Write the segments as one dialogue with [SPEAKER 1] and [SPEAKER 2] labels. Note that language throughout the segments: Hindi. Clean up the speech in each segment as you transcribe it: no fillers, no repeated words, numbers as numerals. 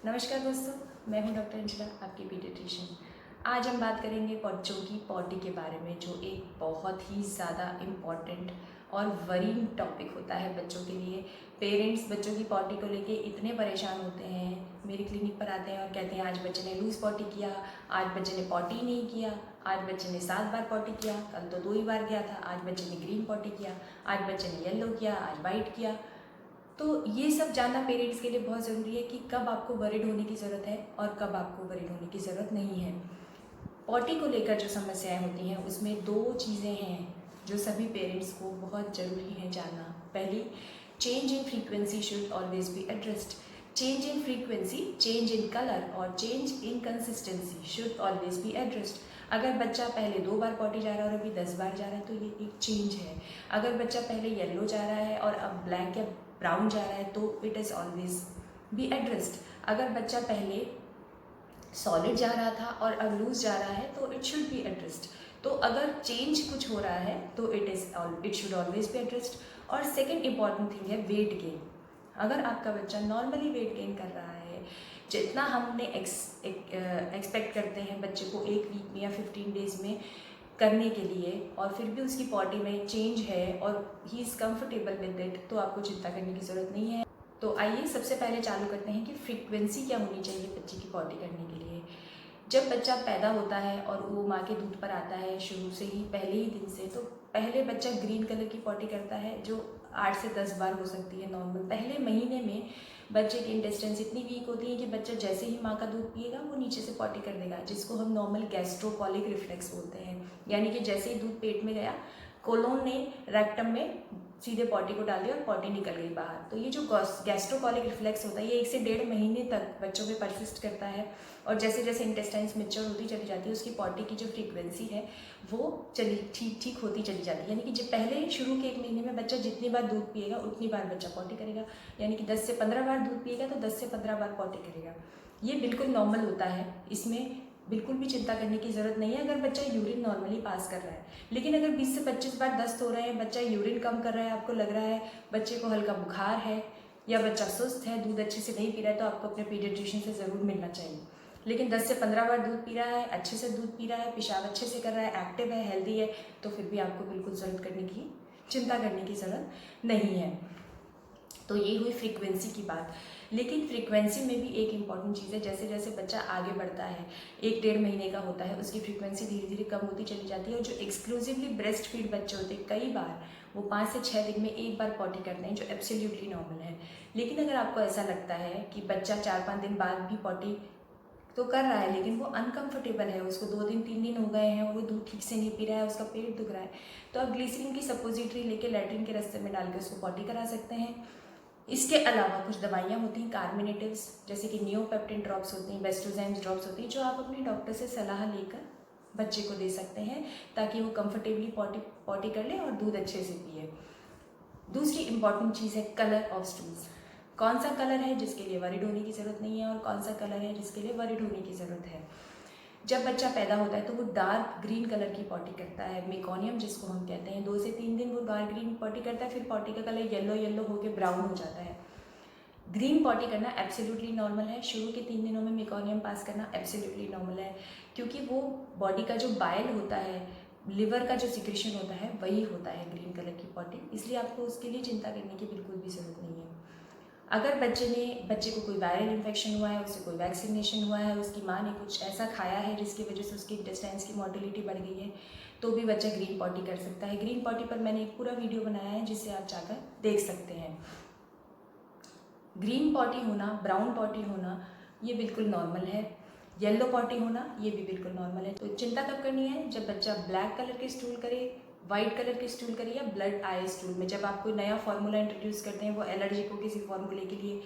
[SPEAKER 1] नमस्कार दोस्तों, मैं हूं डॉक्टर अंशिला, आपकी पीडियाट्रिशियन। आज हम बात करेंगे बच्चों की पॉटी के बारे में, जो एक बहुत ही ज़्यादा इम्पॉर्टेंट और वरीड टॉपिक होता है बच्चों के लिए। पेरेंट्स बच्चों की पॉटी को लेके इतने परेशान होते हैं, मेरी क्लिनिक पर आते हैं और कहते हैं आज बच्चे ने लूज़ पॉटी किया, आज बच्चे ने पॉटी नहीं किया, आज बच्चे ने 7 बार पॉटी किया, कल तो 2 ही बार गया था, आज बच्चे ने ग्रीन पॉटी किया, आज बच्चे ने येलो किया, आज वाइट किया। तो ये सब जानना पेरेंट्स के लिए बहुत ज़रूरी है कि कब आपको वरिड होने की ज़रूरत है और कब आपको वरिड होने की ज़रूरत नहीं है। पॉटी को लेकर जो समस्याएं होती हैं उसमें 2 चीज़ें हैं जो सभी पेरेंट्स को बहुत ज़रूरी है जानना। पहली, change in frequency should always be addressed. Change in frequency, change in colour और change in consistency should always be addressed. अगर बच्चा पहले 2 बार पॉटी जा रहा है और अभी 10 बार जा रहा है तो ये एक चेंज है। अगर बच्चा पहले येलो जा रहा है और अब ब्लैक या ब्राउन जा रहा है तो it is always be addressed. अगर बच्चा पहले सॉलिड जा रहा था और अब लूज जा रहा है तो इट शुड बी एड्रेस्ड। तो अगर चेंज कुछ हो रहा है तो it should always be addressed. और सेकेंड इंपॉर्टेंट थिंग है वेट गेन। अगर आपका बच्चा नॉर्मली वेट गेन कर रहा है, जितना हमने एक्सपेक्ट करते हैं बच्चे को 1 वीक में या 15 डेज में करने के लिए, और फिर भी उसकी बॉडी में चेंज है और he is comfortable with it, तो आपको चिंता करने की ज़रूरत नहीं है। तो आइए सबसे पहले चालू करते हैं कि फ्रीक्वेंसी क्या होनी चाहिए बच्चे की बॉडी करने के लिए। जब बच्चा पैदा होता है और वो माँ के दूध पर आता है शुरू से ही, पहले ही दिन से, तो पहले बच्चा ग्रीन कलर की पॉटी करता है जो 8 से 10 बार हो सकती है नॉर्मल। पहले महीने में बच्चे की इंटेस्टाइन्स इतनी वीक होती है कि बच्चा जैसे ही माँ का दूध पिएगा वो नीचे से पॉटी कर देगा, जिसको हम नॉर्मल गैस्ट्रोकॉलिक रिफ्लेक्स बोलते हैं। यानी कि जैसे ही दूध पेट में गया, कोलोन ने रेक्टम में सीधे पॉटी को डाल दिया और पॉटी निकल गई बाहर। तो ये जो गैस्ट्रोकॉलिक रिफ्लेक्स होता है ये 1 से 1.5 महीने तक बच्चों में परसिस्ट करता है। और जैसे जैसे इंटेस्टाइन्स मैच्योर होती चली जाती है, उसकी पॉटी की जो फ्रीक्वेंसी है वो ठीक होती चली जाती है। यानी कि जब पहले शुरू के 1 महीने में बच्चा जितनी बार दूध पिएगा उतनी बार बच्चा पॉटी करेगा। यानी कि 10 से 15 बार दूध पिएगा तो 10 से 15 बार पॉटी करेगा। ये बिल्कुल नॉर्मल होता है, इसमें बिल्कुल भी चिंता करने की ज़रूरत नहीं है अगर बच्चा यूरिन नॉर्मली पास कर रहा है। लेकिन अगर 20 से 25 बार दस्त हो रहे हैं, बच्चा यूरिन कम कर रहा है, आपको लग रहा है बच्चे को हल्का बुखार है या बच्चा सुस्त है, दूध अच्छे से नहीं पी रहा है, तो आपको अपने पीडियाट्रिशियन से ज़रूर मिलना चाहिए। लेकिन 10 से 15 बार दूध पी रहा है, अच्छे से दूध पी रहा है, पेशाब अच्छे से कर रहा है, एक्टिव है, हेल्दी है, तो फिर भी आपको बिल्कुल चिंता करने की ज़रूरत नहीं है। तो ये हुई फ्रीक्वेंसी की बात। लेकिन फ्रीक्वेंसी में भी एक इम्पॉर्टेंट चीज़ है, जैसे जैसे बच्चा आगे बढ़ता है, 1-1.5 महीने का होता है, उसकी फ्रीक्वेंसी धीरे धीरे कम होती चली जाती है। और जो एक्सक्लूसिवली ब्रेस्ट फीड बच्चे होते हैं, कई बार वो 5 से 6 दिन में 1 बार पॉटी करते हैं, जो एब्सोल्युटली नॉर्मल है। लेकिन अगर आपको ऐसा लगता है कि बच्चा 4-5 दिन बाद भी पॉटी तो कर रहा है लेकिन वो अनकंफर्टेबल है, उसको 2 दिन 3 दिन हो गए हैं और वो दूध ठीक से नहीं पी रहा है, उसका पेट दुख रहा है, तो आप ग्लिसरीन की सपोजिटरी लेके लैट्रिन के रास्ते में डाल के उसको पॉटी करा सकते हैं। इसके अलावा कुछ दवाइयाँ होती हैं कार्मिनेटिव्स, जैसे कि नियोपेप्टिन ड्रॉप्स होती हैं, बेस्टोजेम्स ड्रॉप्स होती हैं, जो आप अपने डॉक्टर से सलाह लेकर बच्चे को दे सकते हैं ताकि वो कंफर्टेबली पॉटी कर ले और दूध अच्छे से पिए। दूसरी इंपॉर्टेंट चीज़ है कलर ऑफ स्टूल्स। कौन सा कलर है जिसके लिए वरिड होने की ज़रूरत नहीं है और कौन सा कलर है जिसके लिए वरिड होने की ज़रूरत है। जब बच्चा पैदा होता है तो वो डार्क ग्रीन कलर की पॉटी करता है, मेकोनियम जिसको हम कहते हैं। 2 से 3 दिन वो डार्क ग्रीन पॉटी करता है, फिर पॉटी का कलर येलो होकर ब्राउन हो जाता है। ग्रीन पॉटी करना एब्सोल्युटली नॉर्मल है, शुरू के 3 दिनों में मेकोनियम पास करना एब्सोल्युटली नॉर्मल है, क्योंकि वो बॉडी का जो बाइल होता है, लिवर का जो सिक्रेशन होता है, वही होता है ग्रीन कलर की पॉटी। इसलिए आपको उसके लिए चिंता करने की बिल्कुल भी ज़रूरत नहीं है। अगर बच्चे को कोई वायरल इन्फेक्शन हुआ है, उसे कोई वैक्सीनेशन हुआ है, उसकी माँ ने कुछ ऐसा खाया है जिसकी वजह से उसकी इंटेस्टाइन्स की मोटिलिटी बढ़ गई है, तो भी बच्चा ग्रीन पॉटी कर सकता है। ग्रीन पॉटी पर मैंने एक पूरा वीडियो बनाया है जिसे आप जाकर देख सकते हैं। ग्रीन पॉटी होना, ब्राउन पॉटी होना, ये बिल्कुल नॉर्मल है। येलो पॉटी होना ये भी बिल्कुल नॉर्मल है। तो चिंता कब करनी है, जब बच्चा ब्लैक कलर के स्टूल करे, वाइट कलर के स्टूल करे या ब्लड आए स्टूल में। जब आप कोई नया फार्मूला इंट्रोड्यूस करते हैं, वो एलर्जिक हो किसी फार्मूले के लिए,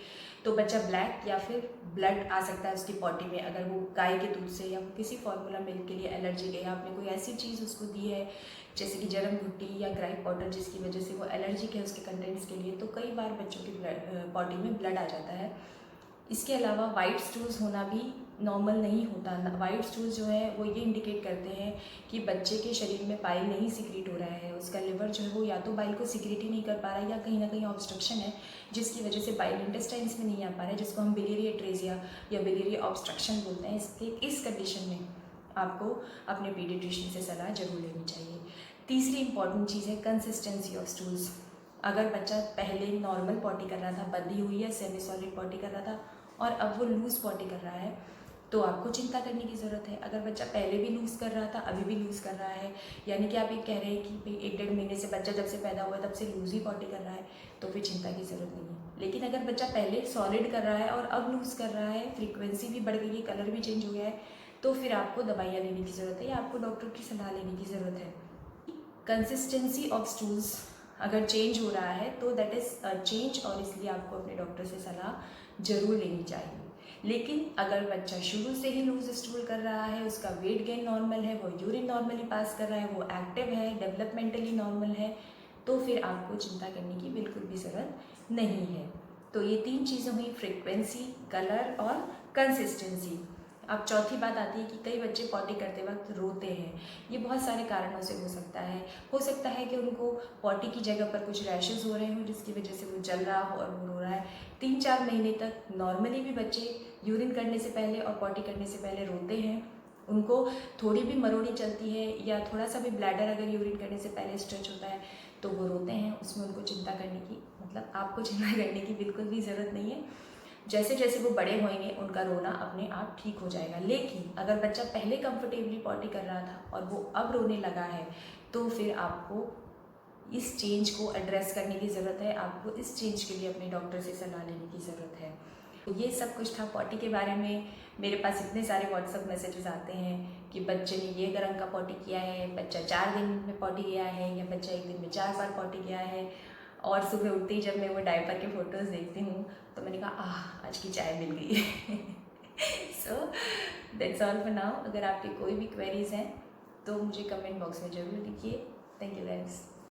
[SPEAKER 1] तो बच्चा ब्लैक या फिर ब्लड आ सकता है उसकी पॉटी में, अगर वो गाय के दूध से या किसी फार्मूला मिल्क के लिए एलर्जिक है, या आपने कोई ऐसी चीज़ उसको दी है जैसे कि जरम घुट्टी या ग्राइप पाउडर जिसकी वजह से वो एलर्जिक है उसके कंटेंट्स के लिए, तो कई बार बच्चों की पॉटी में ब्लड आ जाता है। इसके अलावा वाइट स्टूल्स होना भी नॉर्मल नहीं होता। वाइट स्टूल्स जो है वो ये इंडिकेट करते हैं कि बच्चे के शरीर में बाइल नहीं सिक्रीट हो रहा है, उसका लिवर जो है वो या तो बाइल को सिक्रीट ही नहीं कर पा रहा है या कहीं ना कहीं ऑब्स्ट्रक्शन है जिसकी वजह से बाइल इंटेस्टाइन्स में नहीं आ पा रहा है, जिसको हम बिलियरी एट्रेजिया या बिलियरी ऑब्स्ट्रक्शन बोलते हैं। इस कंडीशन में आपको अपने पीडियाट्रिशियन से सलाह जरूर लेनी चाहिए। तीसरी इंपॉर्टेंट चीज़ है कंसिस्टेंसी ऑफ स्टूल्स। अगर बच्चा पहले नॉर्मल पॉटी कर रहा था, बंधी हुई या सेमी सॉलिड पॉटी कर रहा था और अब वो लूज़ पॉटी कर रहा है तो आपको चिंता करने की ज़रूरत है। अगर बच्चा पहले भी लूज़ कर रहा था, अभी भी लूज़ कर रहा है, यानी कि आप ये कह रहे हैं कि भाई 1-1.5 महीने से बच्चा जब से पैदा हुआ तब से लूज़ ही पॉटी कर रहा है, तो फिर चिंता की ज़रूरत नहीं है। लेकिन अगर बच्चा पहले सॉलिड कर रहा है और अब लूज़ कर रहा है, फ्रीक्वेंसी भी बढ़ गई है, कलर भी चेंज हो गया है, तो फिर आपको दवाइयाँ लेने की ज़रूरत है या आपको डॉक्टर की सलाह लेने की ज़रूरत है। कंसिस्टेंसी ऑफ स्टूल्स अगर चेंज हो रहा है तो दैट इज़ चेंज, और इसलिए आपको अपने डॉक्टर से सलाह जरूर लेनी चाहिए। लेकिन अगर बच्चा शुरू से ही लूज स्टूल कर रहा है, उसका वेट गेन नॉर्मल है, वो यूरिन नॉर्मली पास कर रहा है, वो एक्टिव है, डेवलपमेंटली नॉर्मल है, तो फिर आपको चिंता करने की बिल्कुल भी ज़रूरत नहीं है। तो ये 3 चीज़ें हुई, फ्रीक्वेंसी, कलर और कंसिस्टेंसी। अब चौथी बात आती है कि कई बच्चे पॉटी करते वक्त रोते हैं। ये बहुत सारे कारणों से हो सकता है कि उनको पॉटी की जगह पर कुछ रैशेस हो रहे हों जिसकी वजह से वो जल रहा हो और वो रो रहा है। 3-4 महीने तक नॉर्मली भी बच्चे यूरिन करने से पहले और पॉटी करने से पहले रोते हैं। उनको थोड़ी भी मरोड़ी चलती है या थोड़ा सा भी ब्लैडर अगर यूरिन करने से पहले स्ट्रेच होता है तो वो रोते हैं। उसमें उनको चिंता करने की, मतलब आपको चिंता करने की बिल्कुल भी ज़रूरत नहीं है। जैसे जैसे वो बड़े होंगे उनका रोना अपने आप ठीक हो जाएगा। लेकिन अगर बच्चा पहले कंफर्टेबली पॉटी कर रहा था और वो अब रोने लगा है तो फिर आपको इस चेंज को एड्रेस करने की ज़रूरत है, आपको इस चेंज के लिए अपने डॉक्टर से सलाह लेने की ज़रूरत है। तो ये सब कुछ था पॉटी के बारे में। मेरे पास इतने सारे व्हाट्सअप मैसेजेस आते हैं कि बच्चे ने ये रंग का पॉटी किया है, बच्चा 4 दिन में पॉटी गया है, या बच्चा 1 दिन में 4 बार पॉटी गया है। और सुबह उठते ही जब मैं वो डायपर के फ़ोटोज़ देखती हूँ तो मैंने कहा आज की चाय मिल गई। So that's all for now. अगर आपकी कोई भी क्वेरीज़ हैं तो मुझे कमेंट बॉक्स में ज़रूर लिखिए। Thank you guys.